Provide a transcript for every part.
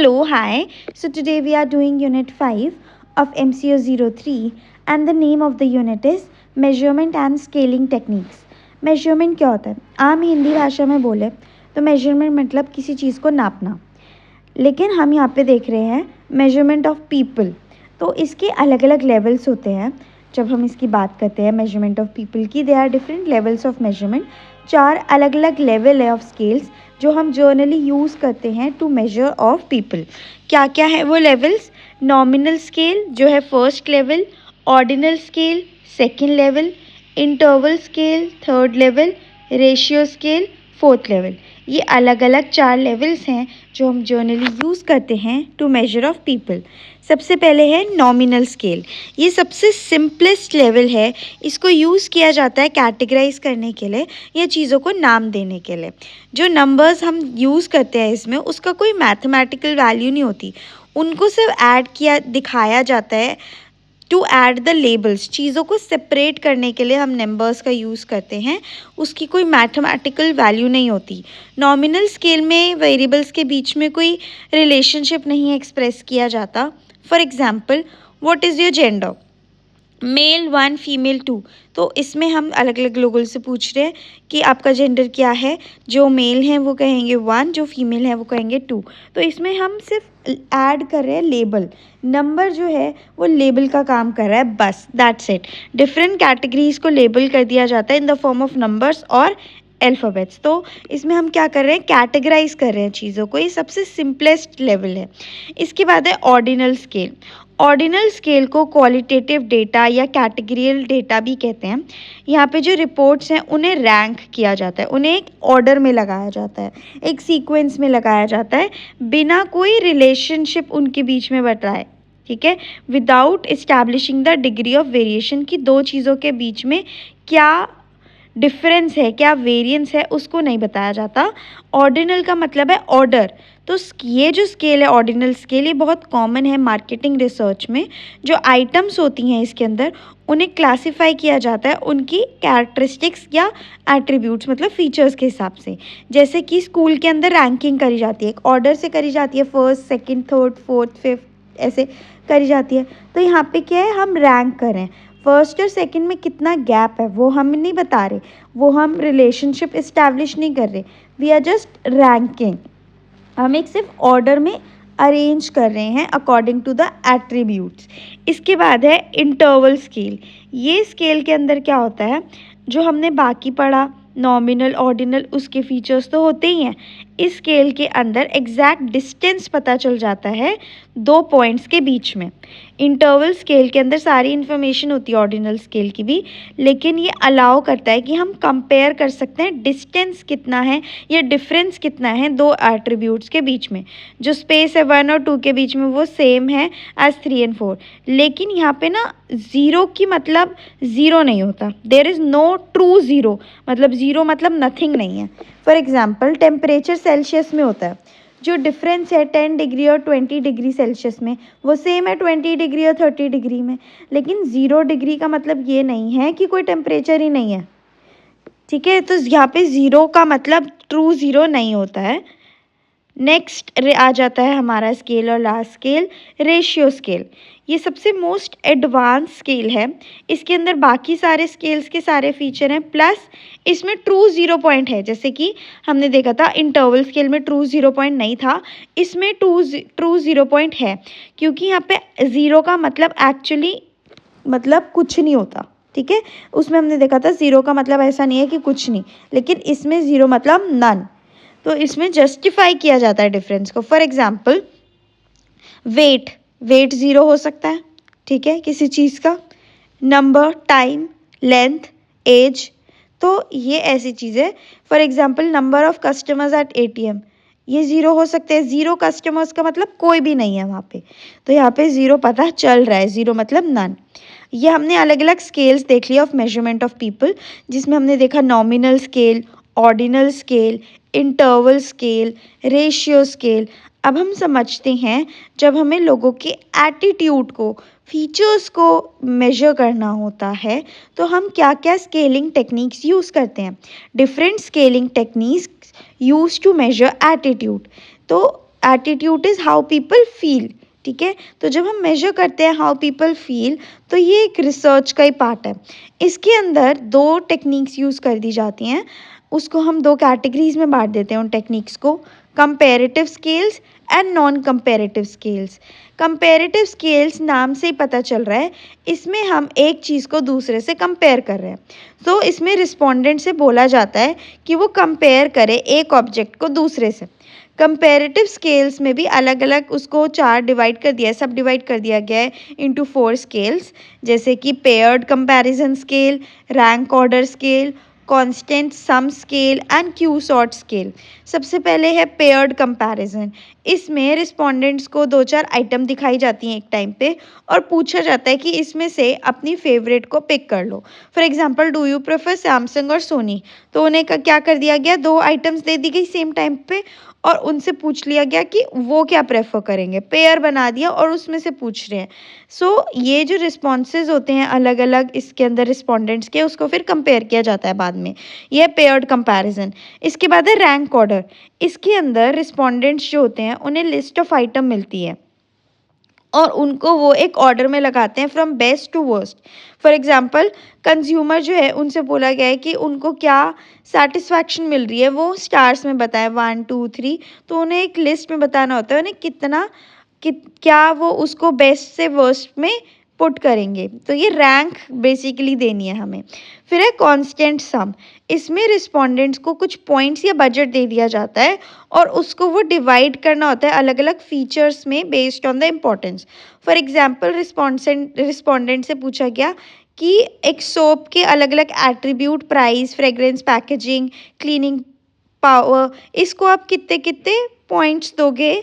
Hello, hi. So today we are doing Unit 5 of MCO 03 and the name of the unit is Measurement and Scaling Techniques. Measurement क्या होता है? आम हिंदी भाषा में बोले तो मेजरमेंट मतलब किसी चीज़ को नापना, लेकिन हम यहाँ पे देख रहे हैं मेजरमेंट ऑफ पीपल। तो इसके अलग अलग लेवल्स होते हैं। जब हम इसकी बात करते हैं मेजरमेंट ऑफ पीपल की, they are different levels of measurement. 4 अलग अलग लेवल है ऑफ स्केल्स जो हम जर्नली यूज़ करते हैं टू मेजर ऑफ पीपल। क्या क्या है वो लेवल्स? नॉमिनल स्केल जो है first level, ordinal scale second level, interval scale third level, ratio scale fourth level. ये अलग अलग 4 लेवल्स हैं जो हम जर्नली यूज़ करते हैं टू मेजर ऑफ पीपल। सबसे पहले है नॉमिनल स्केल। ये सबसे सिंपलेस्ट लेवल है। इसको यूज़ किया जाता है कैटेगराइज करने के लिए या चीज़ों को नाम देने के लिए। जो नंबर्स हम यूज़ करते हैं इसमें उसका कोई मैथमेटिकल वैल्यू नहीं होती, उनको सिर्फ ऐड किया दिखाया जाता है टू ऐड द लेबल्स। चीज़ों को सेपरेट करने के लिए हम नंबर्स का यूज़ करते हैं, उसकी कोई मैथमेटिकल वैल्यू नहीं होती। नॉमिनल स्केल में वेरिएबल्स के बीच में कोई रिलेशनशिप नहीं एक्सप्रेस किया जाता। For example, what is your gender? Male 1 female 2। तो इसमें हम अलग अलग लोगों से पूछ रहे हैं कि आपका जेंडर क्या है। जो मेल हैं वो कहेंगे 1, जो फीमेल हैं वो कहेंगे 2। तो इसमें हम सिर्फ ऐड कर रहे हैं लेबल। नंबर जो है वो लेबल का काम कर रहा है, बस दैट्स इट। डिफरेंट कैटेगरीज को लेबल कर दिया जाता है in the form of numbers और अल्फ़ाबेट्स। तो इसमें हम क्या कर रहे हैं? कैटेगराइज कर रहे हैं चीज़ों को। ये सबसे सिंपलेस्ट लेवल है। इसके बाद है ऑर्डिनल स्केल। ऑर्डिनल स्केल को क्वालिटेटिव डेटा या कैटेगरियल डेटा भी कहते हैं। यहाँ पे जो रिपोर्ट्स हैं उन्हें रैंक किया जाता है, उन्हें एक ऑर्डर में लगाया जाता है, एक सीक्वेंस में लगाया जाता है, बिना कोई रिलेशनशिप उनके बीच में बताए, ठीक है, without establishing the degree of variation की दो चीज़ों के बीच में क्या डिफरेंस है, क्या वेरिएंस है, उसको नहीं बताया जाता। ऑर्डिनल का मतलब है ऑर्डर। तो ये जो स्केल है ऑर्डिनल स्केल, ये बहुत कॉमन है मार्केटिंग रिसर्च में। जो आइटम्स होती हैं इसके अंदर उन्हें क्लासिफाई किया जाता है उनकी कैरेक्टरिस्टिक्स या एट्रीब्यूट्स मतलब फीचर्स के हिसाब से। जैसे कि स्कूल के अंदर रैंकिंग करी जाती है, एक ऑर्डर से करी जाती है, first second third fourth fifth ऐसे करी जाती है। तो यहाँ पे क्या है, हम रैंक कर रहे हैं। फर्स्ट और सेकंड में कितना गैप है वो हम नहीं बता रहे, वो हम रिलेशनशिप इस्टेब्लिश नहीं कर रहे, वी आर जस्ट रैंकिंग। हम एक सिर्फ ऑर्डर में अरेंज कर रहे हैं अकॉर्डिंग टू द एट्रीब्यूट्स। इसके बाद है इंटरवल स्केल। ये स्केल के अंदर क्या होता है, जो हमने बाकी पढ़ा नॉमिनल ऑर्डिनल उसके फीचर्स तो होते ही हैं। इस स्केल के अंदर एग्जैक्ट डिस्टेंस पता चल जाता है 2 पॉइंट्स के बीच में। इंटरवल स्केल के अंदर सारी इन्फॉर्मेशन होती है ऑर्डिनल स्केल की भी, लेकिन ये अलाउ करता है कि हम कंपेयर कर सकते हैं डिस्टेंस कितना है या डिफरेंस कितना है दो एट्रीब्यूट्स के बीच में। जो स्पेस है 1 और 2 के बीच में वो सेम है एज 3 एंड 4, लेकिन यहाँ पे ना ज़ीरो की मतलब ज़ीरो नहीं होता। There is no true zero, मतलब ज़ीरो मतलब नथिंग नहीं है। फॉर एग्जाम्पल, टेम्परेचर सेल्सियस में होता है, जो डिफरेंस है 10 डिग्री और 20 डिग्री सेल्सियस में वो सेम है 20 डिग्री और 30 डिग्री में। लेकिन 0 डिग्री का मतलब ये नहीं है कि कोई टेम्परेचर ही नहीं है, ठीक है। तो यहाँ पे ज़ीरो का मतलब ट्रू ज़ीरो नहीं होता है। नेक्स्ट आ जाता है हमारा स्केल और लास्ट स्केल रेशियो स्केल। ये सबसे मोस्ट एडवांस स्केल है। इसके अंदर बाकी सारे स्केल्स के सारे फीचर हैं, प्लस इसमें ट्रू ज़ीरो पॉइंट है। जैसे कि हमने देखा था इंटरवल स्केल में ट्रू ज़ीरो पॉइंट नहीं था, इसमें ट्रू ज़ीरो पॉइंट है, क्योंकि यहाँ पे ज़ीरो का मतलब एक्चुअली मतलब कुछ नहीं होता, ठीक है। उसमें हमने देखा था ज़ीरो का मतलब ऐसा नहीं है कि कुछ नहीं, लेकिन इसमें ज़ीरो मतलब नन। तो इसमें जस्टिफाई किया जाता है डिफरेंस को। फॉर एग्जाम्पल, वेट ज़ीरो हो सकता है, ठीक है, किसी चीज़ का। नंबर, टाइम, लेंथ, एज, तो ये ऐसी चीज़ें। For example, number of customers eight ATM, ये ज़ीरो हो सकते हैं। ज़ीरो कस्टमर्स का मतलब कोई भी नहीं है वहाँ पे, तो यहाँ पे ज़ीरो पता चल रहा है, ज़ीरो मतलब नन। ये हमने अलग अलग स्केल्स देख लिया ऑफ मेजरमेंट ऑफ पीपल, जिसमें हमने देखा nominal scale, ordinal scale, interval scale, ratio scale. अब हम समझते हैं जब हमें लोगों के एटीट्यूड को, फीचर्स को मेजर करना होता है तो हम क्या क्या स्केलिंग टेक्निक्स यूज़ करते हैं। Different scaling techniques use to measure attitude. तो attitude is how people feel, ठीक है। तो जब हम मेजर करते हैं हाउ पीपल फील, तो ये एक रिसर्च का ही पार्ट है। इसके अंदर दो टेक्निक्स यूज़ कर दी जाती हैं, उसको हम दो कैटेगरीज में बांट देते हैं उन टेक्निक्स को, comparative scales and non comparative scales. Comparative scales नाम से ही पता चल रहा है, इसमें हम एक चीज़ को दूसरे से कंपेयर कर रहे हैं। तो इसमें रिस्पोंडेंट से बोला जाता है कि वो कंपेयर करे एक ऑब्जेक्ट को दूसरे से। कंपेरेटिव स्केल्स में भी अलग अलग उसको चार डिवाइड कर दिया है, सब डिवाइड कर दिया गया है इनटू 4 स्केल्स, जैसे कि paired comparison scale, rank order scale, constant sum scale and Q sort scale. सबसे पहले है पेयर्ड कंपैरिजन। इसमें रिस्पोंडेंट्स को 2-4 आइटम दिखाई जाती हैं एक टाइम पे और पूछा जाता है कि इसमें से अपनी फेवरेट को पिक कर लो। For example, do you prefer Samsung और सोनी? तो उन्हें क्या कर दिया गया, 2 आइटम्स दे दी गई सेम टाइम पे और उनसे पूछ लिया गया कि वो क्या प्रेफर करेंगे, पेयर बना दिया और उसमें से पूछ रहे हैं। सो ये जो रिस्पॉन्सेज होते हैं अलग अलग इसके अंदर रिस्पोंडेंट्स के, उसको फिर कंपेयर किया जाता है बाद में, ये पेयर्ड कंपैरिजन। इसके बाद है रैंक ऑर्डर। इसके अंदर रिस्पोंडेंट्स जो होते हैं उन्हें लिस्ट ऑफ आइटम मिलती है और उनको वो एक ऑर्डर में लगाते हैं from best to worst. For example, consumer जो है उनसे बोला गया है कि उनको क्या सेटिस्फैक्शन मिल रही है, वो स्टार्स में बताएं 1 2 3। तो उन्हें एक लिस्ट में बताना होता है उन्हें कितना क्या वो उसको बेस्ट से वर्स्ट में पुट करेंगे। तो ये रैंक बेसिकली देनी है हमें। फिर है कांस्टेंट सम। इसमें रिस्पोंडेंट्स को कुछ पॉइंट्स या बजट दे दिया जाता है और उसको वो डिवाइड करना होता है अलग अलग फीचर्स में based on the importance. For example, respondent से पूछा गया कि एक सोप के अलग अलग attribute, price, fragrance, packaging, cleaning power, इसको आप कितने कितने पॉइंट्स दोगे।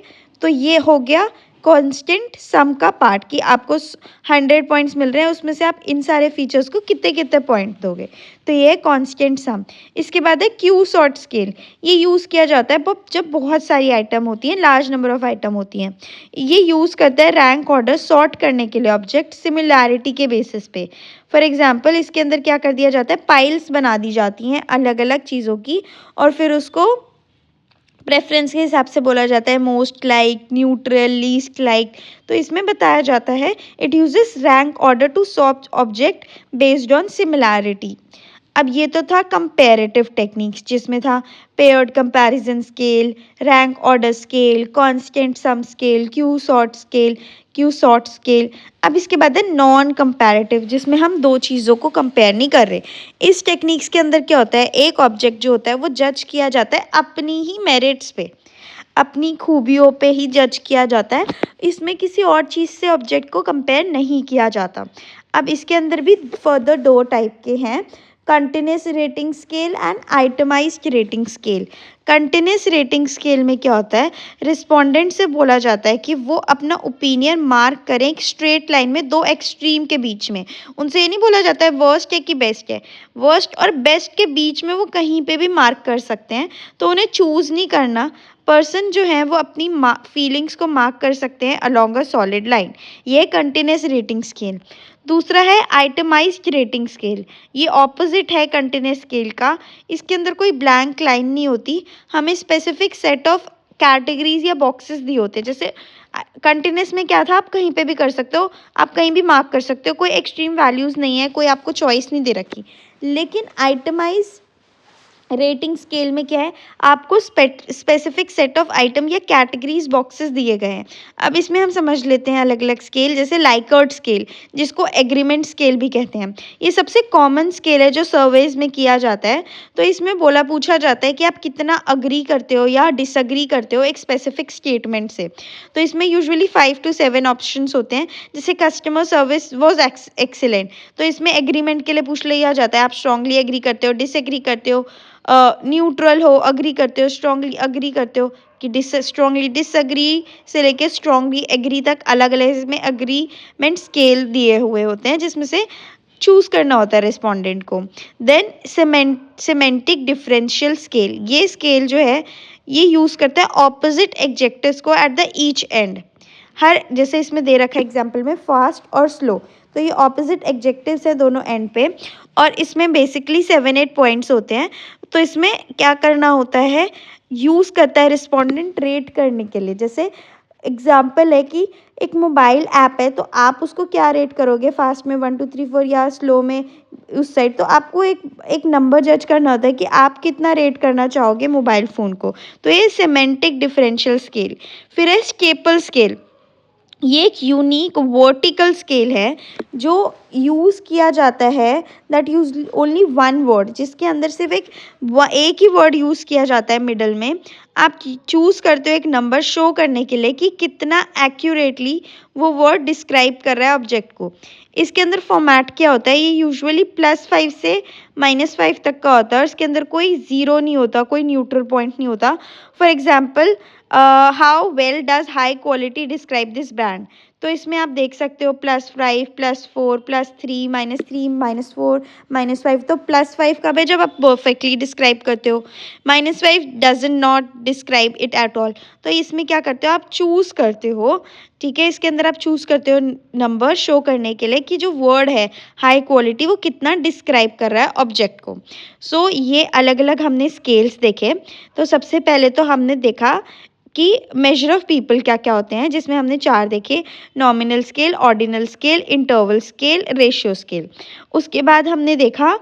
तो ये हो गया कांस्टेंट सम का पार्ट कि आपको 100 पॉइंट्स मिल रहे हैं, उसमें से आप इन सारे फीचर्स को कितने कितने पॉइंट दोगे। तो ये है कांस्टेंट सम। इसके बाद है क्यू सॉर्ट स्केल। ये यूज़ किया जाता है जब बहुत सारी आइटम होती हैं, लार्ज नंबर ऑफ आइटम होती हैं। ये यूज़ करता है रैंक ऑर्डर सॉर्ट करने के लिए ऑब्जेक्ट सिमिलैरिटी के बेसिस पे। फॉर एग्जाम्पल, इसके अंदर क्या कर दिया जाता है, पाइल्स बना दी जाती हैं अलग अलग चीज़ों की और फिर उसको प्रेफरेंस के हिसाब से बोला जाता है, most like, neutral, least like. तो इसमें बताया जाता है it uses rank order to sort object based on similarity. अब ये तो था कंपैरेटिव टेक्निक्स, जिसमें था paired comparison scale, rank order scale, constant sum scale, Q sort scale. अब इसके बाद है नॉन कंपैरेटिव, जिसमें हम दो चीज़ों को कंपेयर नहीं कर रहे। इस टेक्निक्स के अंदर क्या होता है, एक ऑब्जेक्ट जो होता है वो जज किया जाता है अपनी ही मेरिट्स पे, अपनी खूबियों पे ही जज किया जाता है। इसमें किसी और चीज़ से ऑब्जेक्ट को कंपेयर नहीं किया जाता। अब इसके अंदर भी फर्दर 2 टाइप के हैं, continuous rating scale and itemised rating scale. Continuous rating scale में क्या होता है, रिस्पोंडेंट से बोला जाता है कि वो अपना ओपिनियन मार्क करें एक स्ट्रेट लाइन में 2 एक्सट्रीम के बीच में। उनसे ये नहीं बोला जाता है वर्स्ट है कि बेस्ट है, वर्स्ट और बेस्ट के बीच में वो कहीं पे भी मार्क कर सकते हैं। तो उन्हें चूज़ नहीं करना, पर्सन जो है वो अपनी फीलिंग्स को मार्क कर सकते हैं अलॉन्ग अ सॉलिड लाइन। ये कंटिन्यूस रेटिंग स्केल। दूसरा है आइटमाइज्ड रेटिंग स्केल। ये ऑपोजिट है कंटिन्यूस स्केल का। इसके अंदर कोई ब्लैंक लाइन नहीं होती, हमें स्पेसिफिक सेट ऑफ कैटेगरीज या बॉक्सेस दिए होते हैं। जैसे कंटिन्यूस में क्या था, आप कहीं पे भी कर सकते हो, आप कहीं भी मार्क कर सकते हो, कोई एक्सट्रीम वैल्यूज़ नहीं है, कोई आपको चॉइस नहीं दे रखी। लेकिन आइटमाइज रेटिंग स्केल में क्या है, आपको स्पेसिफिक सेट ऑफ आइटम या कैटेगरीज बॉक्सेस दिए गए हैं। अब इसमें हम समझ लेते हैं अलग अलग स्केल, जैसे लाइकर्ट स्केल, जिसको एग्रीमेंट स्केल भी कहते हैं। ये सबसे कॉमन स्केल है जो सर्वेज में किया जाता है। तो इसमें पूछा जाता है कि आप कितना अग्री करते हो या डिसअग्री करते हो एक स्पेसिफिक स्टेटमेंट से। तो इसमें यूजुअली 5 to 7 ऑप्शंस होते हैं, जैसे कस्टमर सर्विस वॉज एक्सीलेंट। तो इसमें एग्रीमेंट के लिए पूछ लिया जाता है, आप स्ट्रांगली एग्री करते हो, डिसएग्री करते हो, न्यूट्रल हो, अग्री करते हो, स्ट्रांगली अग्री करते हो, कि स्ट्रांगली डिसअग्री से लेके स्ट्रांगली एग्री तक अलग अलग इसमें अग्रीमेंट स्केल दिए हुए होते हैं, जिसमें से चूज़ करना होता है रिस्पोंडेंट को। देन सेमेंटिक डिफरेंशियल स्केल, ये स्केल जो है ये यूज़ करता है ऑपोजिट एडजेक्टिव्स को एट द ईच एंड। जैसे इसमें दे रखा है एग्जाम्पल में फास्ट और स्लो, तो ये ऑपोजिट एडजेक्टिव्स है दोनों एंड पे, और इसमें बेसिकली 7-8 पॉइंट्स होते हैं। तो इसमें क्या करना होता है, यूज़ करता है रिस्पोंडेंट रेट करने के लिए। जैसे एग्जाम्पल है कि एक मोबाइल ऐप है, तो आप उसको क्या रेट करोगे, फास्ट में 1 2 3 4 या स्लो में उस साइड। तो आपको एक नंबर जज करना होता है कि आप कितना रेट करना चाहोगे मोबाइल फ़ोन को। तो ये सेमेंटिक डिफरेंशियल स्केल। फिर है स्केपल स्केल। ये एक यूनिक वर्टिकल स्केल है जो यूज़ किया जाता है, that use only one word, जिसके अंदर सिर्फ एक ही वर्ड यूज़ किया जाता है मिडल में। आप चूज़ करते हो एक नंबर शो करने के लिए कि कितना एक्यूरेटली वो वर्ड डिस्क्राइब कर रहा है ऑब्जेक्ट को। इसके अंदर फॉर्मेट क्या होता है, ये यूजुअली +5 से -5 तक का होता है, और इसके अंदर कोई ज़ीरो नहीं होता, कोई न्यूट्रल पॉइंट नहीं होता। For example, how well does high quality describe this brand. तो इसमें आप देख सकते हो +5 +4 +3 -3 -4 -5। तो +5 कब है, जब आप परफेक्टली डिस्क्राइब करते हो। -5 does not describe it at all. तो इसमें क्या करते हो, आप चूज़ करते हो, ठीक है, इसके अंदर आप चूज़ करते हो नंबर शो करने के लिए कि जो वर्ड है हाई क्वालिटी वो कितना डिस्क्राइब कर रहा है ऑब्जेक्ट को। सो ये अलग अलग हमने स्केल्स देखे। तो सबसे पहले तो हमने देखा कि मेजर ऑफ पीपल क्या क्या होते हैं, जिसमें हमने 4 देखे, nominal scale, ordinal scale, interval scale, ratio scale. उसके बाद हमने देखा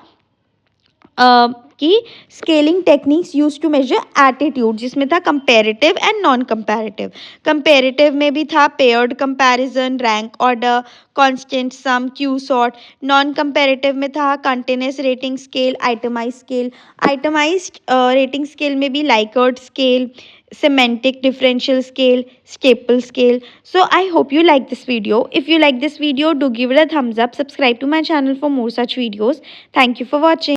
कि scaling techniques use to measure attitude, जिसमें था comparative and non comparative. Comparative में भी था paired comparison, rank order, constant sum, Q sort. Non comparative में था continuous rating scale, itemize scale. Itemized rating scale में भी Likert scale, semantic differential scale, staple scale. So I hope you like this video. If you like this video, do give it a thumbs up. Subscribe to my channel for more such videos. Thank you for watching.